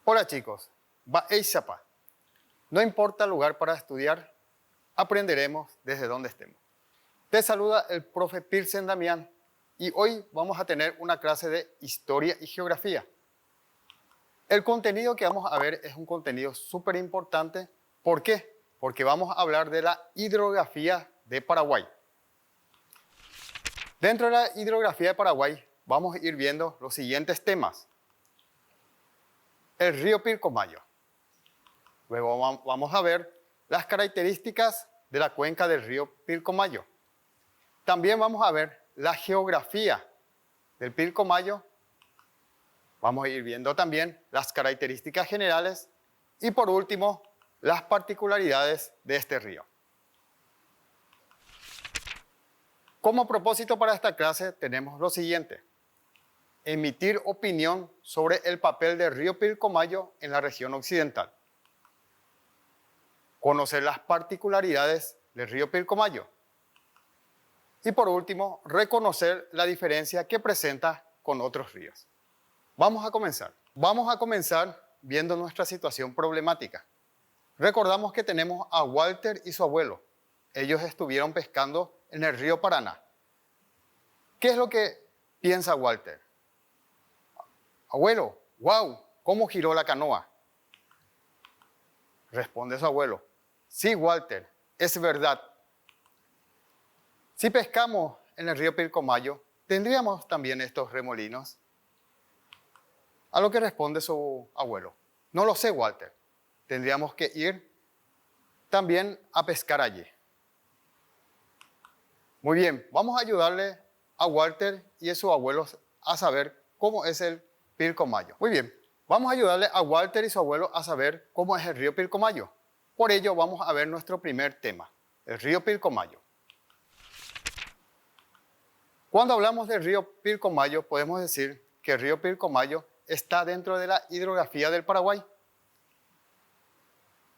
Hola chicos, Ba'eishapa. No importa el lugar para estudiar, aprenderemos desde donde estemos. Te saluda el profe Pirsen Damián y hoy vamos a tener una clase de Historia y Geografía. El contenido que vamos a ver es un contenido súper importante. ¿Por qué? Porque vamos a hablar de la hidrografía de Paraguay. Dentro de la hidrografía de Paraguay vamos a ir viendo los siguientes temas. El río Pilcomayo. Luego vamos a ver las características de la cuenca del río Pilcomayo. También vamos a ver la geografía del Pilcomayo. Vamos a ir viendo también las características generales y por último, las particularidades de este río. Como propósito para esta clase tenemos lo siguiente: emitir opinión sobre el papel del río Pilcomayo en la región occidental. Conocer las particularidades del río Pilcomayo. Y por último, reconocer la diferencia que presenta con otros ríos. Vamos a comenzar. Vamos a comenzar viendo nuestra situación problemática. Recordamos que tenemos a Walter y su abuelo. Ellos estuvieron pescando en el río Paraná. ¿Qué es lo que piensa Walter? Abuelo, wow, ¿cómo giró la canoa? Responde su abuelo: sí, Walter, es verdad. Si pescamos en el río Pilcomayo, ¿tendríamos también estos remolinos? A lo que responde su abuelo: no lo sé, Walter. Tendríamos que ir también a pescar allí. Muy bien, vamos a ayudarle a Walter y a sus abuelos a saber cómo es el Pilcomayo. Muy bien, vamos a ayudarle a Walter y su abuelo a saber cómo es el río Pilcomayo. Por ello vamos a ver nuestro primer tema, el río Pilcomayo. Cuando hablamos del río Pilcomayo, podemos decir que el río Pilcomayo está dentro de la hidrografía del Paraguay.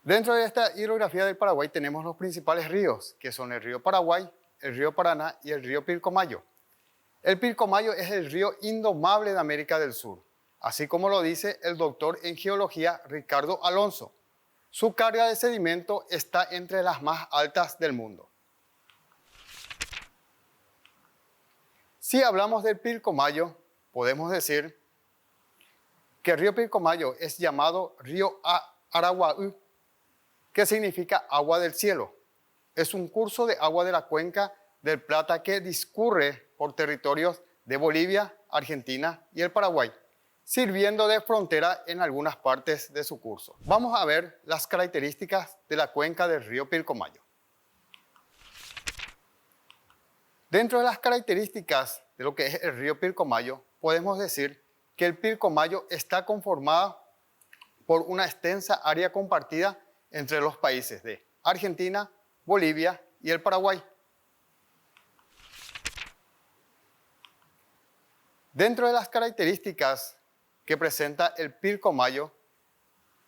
Dentro de esta hidrografía del Paraguay tenemos los principales ríos, que son el río Paraguay, el río Paraná y el río Pilcomayo. El Pilcomayo es el río indomable de América del Sur, así como lo dice el doctor en geología Ricardo Alonso. Su carga de sedimento está entre las más altas del mundo. Si hablamos del Pilcomayo, podemos decir que el río Pilcomayo es llamado río Araguaú, que significa agua del cielo. Es un curso de agua de la cuenca del Plata que discurre por territorios de Bolivia, Argentina y el Paraguay, sirviendo de frontera en algunas partes de su curso. Vamos a ver las características de la cuenca del río Pilcomayo. Dentro de las características de lo que es el río Pilcomayo, podemos decir que el Pilcomayo está conformado por una extensa área compartida entre los países de Argentina, Bolivia y el Paraguay. Dentro de las características que presenta el Pilcomayo,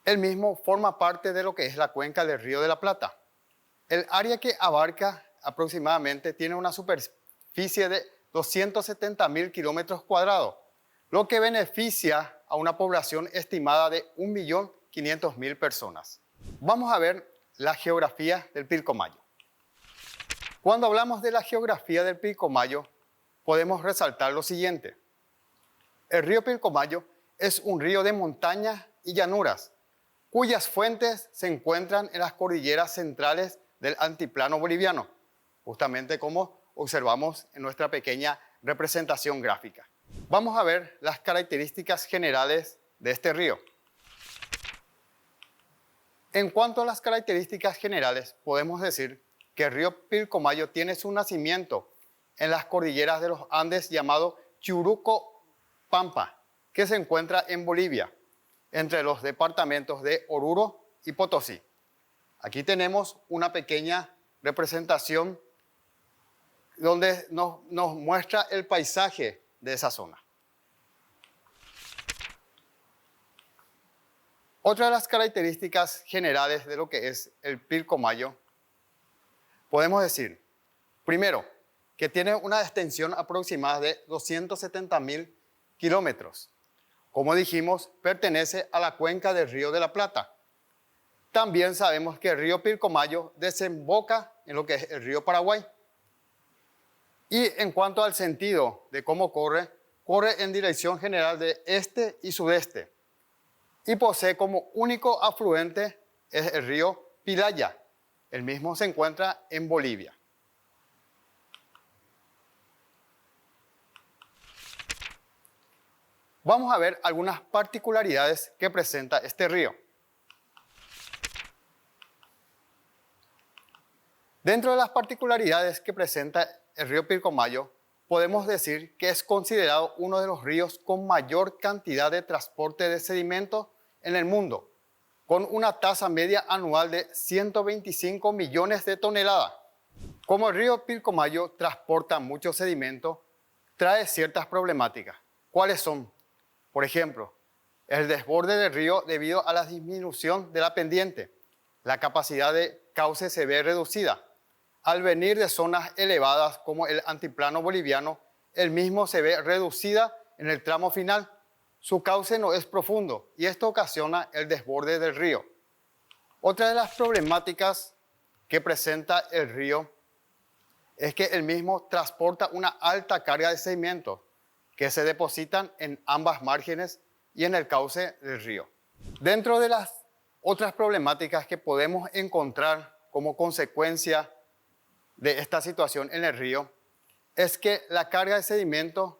el mismo forma parte de lo que es la cuenca del Río de la Plata. El área que abarca aproximadamente tiene una superficie de 270.000 kilómetros cuadrados, lo que beneficia a una población estimada de 1.500.000 personas. Vamos a ver la geografía del Pilcomayo. Cuando hablamos de la geografía del Pilcomayo, podemos resaltar lo siguiente. El río Pilcomayo es un río de montañas y llanuras, cuyas fuentes se encuentran en las cordilleras centrales del altiplano boliviano, justamente como observamos en nuestra pequeña representación gráfica. Vamos a ver las características generales de este río. En cuanto a las características generales, podemos decir que el río Pilcomayo tiene su nacimiento en las cordilleras de los Andes llamado Churuco-Pampa, que se encuentra en Bolivia, entre los departamentos de Oruro y Potosí. Aquí tenemos una pequeña representación donde nos muestra el paisaje de esa zona. Otra de las características generales de lo que es el Pilcomayo, podemos decir, primero, que tiene una extensión aproximada de 270.000 kilómetros. Como dijimos, pertenece a la cuenca del Río de la Plata. También sabemos que el río Pilcomayo desemboca en lo que es el río Paraguay. Y en cuanto al sentido de cómo corre, corre en dirección general de este y sudeste. Y posee como único afluente es el río Pilaya. El mismo se encuentra en Bolivia. Vamos a ver algunas particularidades que presenta este río. Dentro de las particularidades que presenta el río Pilcomayo, podemos decir que es considerado uno de los ríos con mayor cantidad de transporte de sedimentos en el mundo, con una tasa media anual de 125 millones de toneladas. Como el río Pilcomayo transporta mucho sedimento, trae ciertas problemáticas. ¿Cuáles son? Por ejemplo, el desborde del río debido a la disminución de la pendiente. La capacidad de cauce se ve reducida. Al venir de zonas elevadas como el altiplano boliviano, el mismo se ve reducida en el tramo final. Su cauce no es profundo y esto ocasiona el desborde del río. Otra de las problemáticas que presenta el río es que el mismo transporta una alta carga de sedimentos que se depositan en ambas márgenes y en el cauce del río. Dentro de las otras problemáticas que podemos encontrar como consecuencia de esta situación en el río es que la carga de sedimentos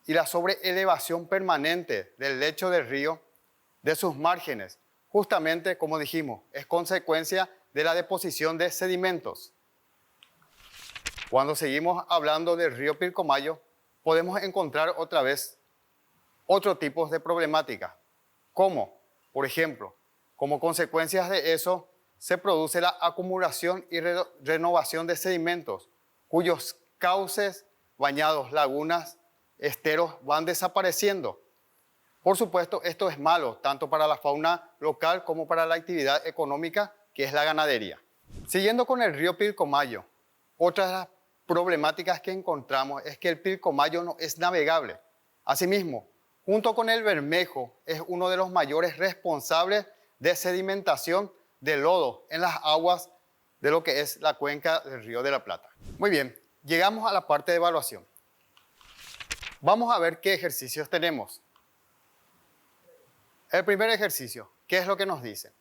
y la sobreelevación permanente del lecho del río, de sus márgenes, justamente como dijimos, es consecuencia de la deposición de sedimentos. Cuando seguimos hablando del río Pilcomayo, podemos encontrar otra vez otro tipo de problemática, como, por ejemplo, como consecuencias de eso, se produce la acumulación y renovación de sedimentos, cuyos cauces, bañados, lagunas, esteros van desapareciendo. Por supuesto, esto es malo, tanto para la fauna local como para la actividad económica, que es la ganadería. Siguiendo con el río Pilcomayo, otra de las problemáticas que encontramos es que el Pilcomayo no es navegable. Asimismo, junto con el Bermejo, es uno de los mayores responsables de sedimentación de lodo en las aguas de lo que es la cuenca del Río de la Plata. Muy bien, llegamos a la parte de evaluación. Vamos a ver qué ejercicios tenemos. El primer ejercicio, ¿qué es lo que nos dice?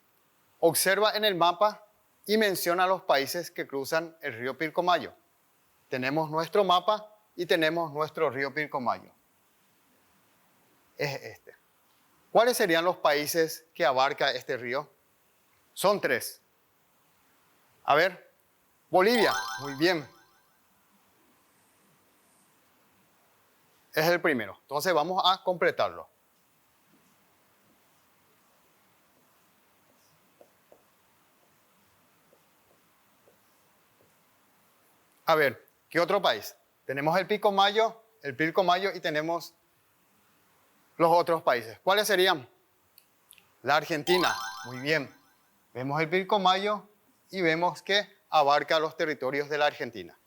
Observa en el mapa y menciona los países que cruzan el río Pilcomayo. Tenemos nuestro mapa y tenemos nuestro río Pilcomayo. Es este. ¿Cuáles serían los países que abarca este río? Son 3. A ver, Bolivia, muy bien. Es el primero. Entonces vamos a completarlo. A ver, ¿qué otro país? Tenemos el Pilcomayo y tenemos los otros países. ¿Cuáles serían? La Argentina, muy bien. Vemos el Pilcomayo y vemos que abarca los territorios de la Argentina.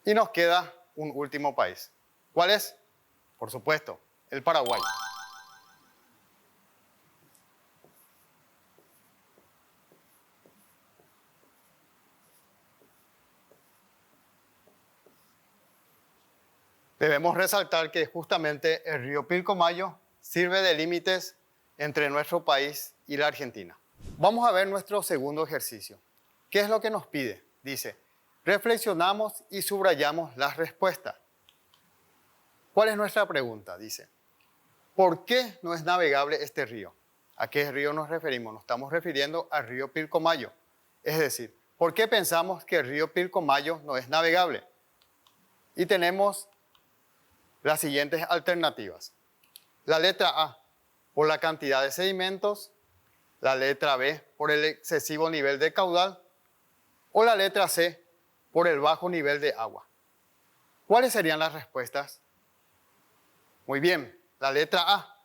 Y nos queda un último país. ¿Cuál es? Por supuesto, el Paraguay. Debemos resaltar que justamente el río Pilcomayo sirve de límites entre nuestro país y la Argentina. Vamos a ver nuestro segundo ejercicio. ¿Qué es lo que nos pide? Dice, reflexionamos y subrayamos las respuestas. ¿Cuál es nuestra pregunta? Dice, ¿por qué no es navegable este río? ¿A qué río nos referimos? Nos estamos refiriendo al río Pilcomayo. Es decir, ¿por qué pensamos que el río Pilcomayo no es navegable? Y tenemos las siguientes alternativas. La letra A, por la cantidad de sedimentos. La letra B, por el excesivo nivel de caudal. O la letra C, por el bajo nivel de agua. ¿Cuáles serían las respuestas? Muy bien, la letra A.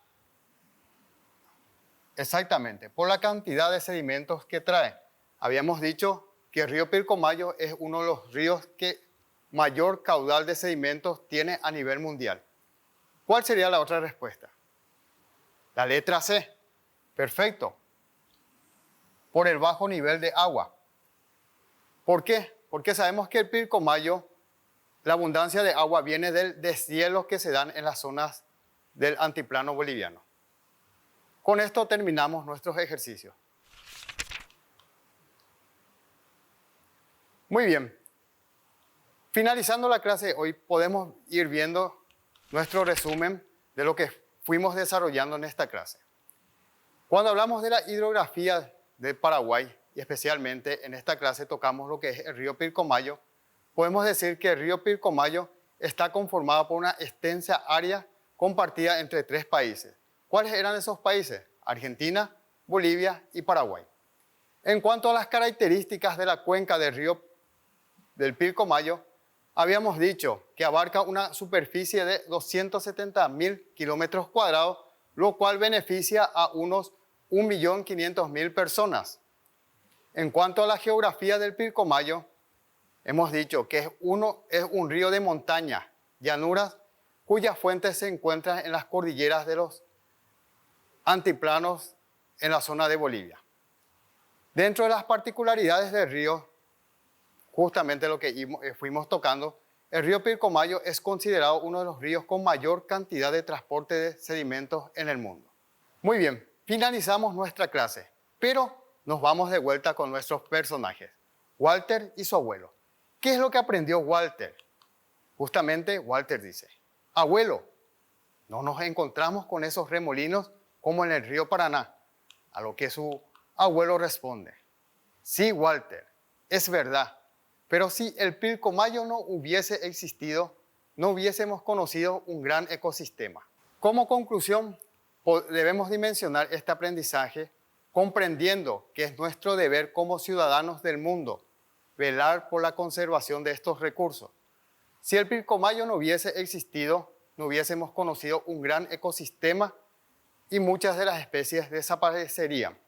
Exactamente, por la cantidad de sedimentos que trae. Habíamos dicho que el río Pilcomayo es uno de los ríos que mayor caudal de sedimentos tiene a nivel mundial. ¿Cuál sería la otra respuesta? La letra C. Perfecto. Por el bajo nivel de agua. ¿Por qué? Porque sabemos que el Pilcomayo, la abundancia de agua viene del deshielo que se dan en las zonas del altiplano boliviano. Con esto terminamos nuestros ejercicios. Muy bien. Finalizando la clase de hoy, podemos ir viendo nuestro resumen de lo que fuimos desarrollando en esta clase. Cuando hablamos de la hidrografía de Paraguay, y especialmente en esta clase tocamos lo que es el río Pilcomayo, podemos decir que el río Pilcomayo está conformado por una extensa área compartida entre 3 países. ¿Cuáles eran esos países? Argentina, Bolivia y Paraguay. En cuanto a las características de la cuenca del Pilcomayo, habíamos dicho que abarca una superficie de 270.000 kilómetros cuadrados, lo cual beneficia a unos 1.500.000 personas. En cuanto a la geografía del Pilcomayo, hemos dicho que es un río de montaña, llanuras, cuyas fuentes se encuentran en las cordilleras de los antiplanos en la zona de Bolivia. Dentro de las particularidades del río, justamente lo que fuimos tocando, el río Pilcomayo es considerado uno de los ríos con mayor cantidad de transporte de sedimentos en el mundo. Muy bien, finalizamos nuestra clase, pero nos vamos de vuelta con nuestros personajes, Walter y su abuelo. ¿Qué es lo que aprendió Walter? Justamente Walter dice, abuelo, no nos encontramos con esos remolinos como en el río Paraná. A lo que su abuelo responde, sí, Walter, es verdad, pero si el Pilcomayo no hubiese existido, no hubiésemos conocido un gran ecosistema. Como conclusión, debemos dimensionar este aprendizaje comprendiendo que es nuestro deber como ciudadanos del mundo velar por la conservación de estos recursos. Si el Pilcomayo no hubiese existido, no hubiésemos conocido un gran ecosistema y muchas de las especies desaparecerían.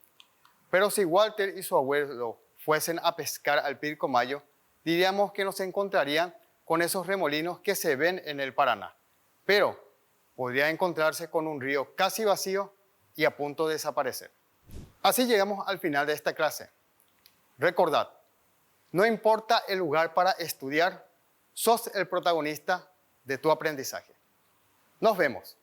Pero si Walter y su abuelo fuesen a pescar al Pilcomayo, diríamos que nos encontrarían con esos remolinos que se ven en el Paraná. Pero podría encontrarse con un río casi vacío y a punto de desaparecer. Así llegamos al final de esta clase. Recordad, no importa el lugar para estudiar, sos el protagonista de tu aprendizaje. Nos vemos.